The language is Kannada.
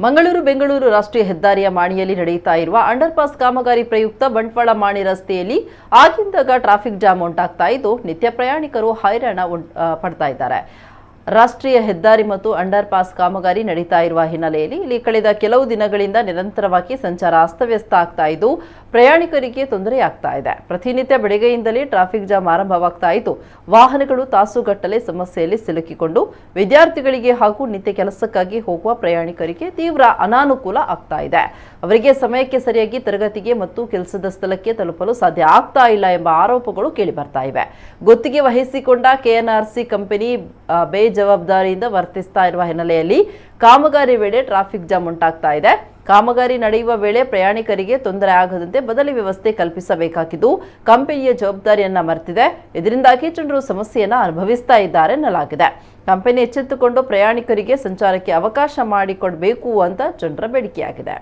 ಮಂಗಳೂರು ಬೆಂಗಳೂರು ರಾಷ್ಟ್ರೀಯ ಹೆದ್ದಾರಿಯ ಮಾಣಿಯಲ್ಲಿ ನಡೆಯುತ್ತಾ ಇರುವ ಅಂಡರ್ಪಾಸ್ ಕಾಮಗಾರಿ ಪ್ರಯುಕ್ತ ಬಂಟ್ವಾಳ ಮಾಣಿ ರಸ್ತೆಯಲ್ಲಿ ಆಗಿಂದಾಗ ಟ್ರಾಫಿಕ್ ಜಾಮ್ ಉಂಟಾಗ್ತಾ ಇದ್ದು ನಿತ್ಯ ಪ್ರಯಾಣಿಕರು ಹೈರಾಣ ಪಡ್ತಾ ಇದ್ದಾರೆ. ರಾಷ್ಟ್ರೀಯ ಹೆದ್ದಾರಿ ಮತ್ತು ಅಂಡರ್ ಪಾಸ್ ಕಾಮಗಾರಿ ನಡೀತಾ ಇರುವ ಹಿನ್ನೆಲೆಯಲ್ಲಿ ಇಲ್ಲಿ ಕಳೆದ ಕೆಲವು ದಿನಗಳಿಂದ ನಿರಂತರವಾಗಿ ಸಂಚಾರ ಅಸ್ತವ್ಯಸ್ತ ಆಗ್ತಾ ಇದ್ದು ಪ್ರಯಾಣಿಕರಿಗೆ ತೊಂದರೆಯಾಗ್ತಾ ಇದೆ. ಪ್ರತಿನಿತ್ಯ ಬೆಳಗ್ಗೆಯಿಂದಲೇ ಟ್ರಾಫಿಕ್ ಜಾಮ್ ಆರಂಭವಾಗ್ತಾ ಇದ್ದು ವಾಹನಗಳು ತಾಸುಗಟ್ಟಲೆ ಸಮಸ್ಯೆಯಲ್ಲಿ ಸಿಲುಕಿಕೊಂಡು ವಿದ್ಯಾರ್ಥಿಗಳಿಗೆ ಹಾಗೂ ನಿತ್ಯ ಕೆಲಸಕ್ಕಾಗಿ ಹೋಗುವ ಪ್ರಯಾಣಿಕರಿಗೆ ತೀವ್ರ ಅನಾನುಕೂಲ ಆಗ್ತಾ ಇದೆ. ಅವರಿಗೆ ಸಮಯಕ್ಕೆ ಸರಿಯಾಗಿ ತರಗತಿಗೆ ಮತ್ತು ಕೆಲಸದ ಸ್ಥಳಕ್ಕೆ ತಲುಪಲು ಸಾಧ್ಯ ಆಗ್ತಾ ಇಲ್ಲ ಎಂಬ ಆರೋಪಗಳು ಕೇಳಿಬರ್ತಾ ಇವೆ. ಗುತ್ತಿಗೆ ವಹಿಸಿಕೊಂಡ ಕೆಎನ್ಆರ್ಸಿ ಕಂಪನಿ ಬೇಜವಾಬ್ದಾರಿಯಿಂದ ವರ್ತಿಸ್ತಾ ಇರುವ ಹಿನ್ನೆಲೆಯಲ್ಲಿ ಕಾಮಗಾರಿ ವೇಳೆ ಟ್ರಾಫಿಕ್ ಜಾಮ್ ಉಂಟಾಗ್ತಾ ಇದೆ. ಕಾಮಗಾರಿ ನಡೆಯುವ ವೇಳೆ ಪ್ರಯಾಣಿಕರಿಗೆ ತೊಂದರೆ ಆಗದಂತೆ ಬದಲಿ ವ್ಯವಸ್ಥೆ ಕಲ್ಪಿಸಬೇಕಾಗಿದ್ದು ಕಂಪನಿಯ ಜವಾಬ್ದಾರಿಯನ್ನ ಮರೆತಿದೆ. ಇದರಿಂದಾಗಿ ಜನರು ಸಮಸ್ಯೆಯನ್ನ ಅನುಭವಿಸ್ತಾ ಇದ್ದಾರೆ ಎನ್ನಲಾಗಿದೆ. ಕಂಪನಿ ಎಚ್ಚೆತ್ತುಕೊಂಡು ಪ್ರಯಾಣಿಕರಿಗೆ ಸಂಚಾರಕ್ಕೆ ಅವಕಾಶ ಮಾಡಿಕೊಡಬೇಕು ಅಂತ ಜನರ ಬೇಡಿಕೆಯಾಗಿದೆ.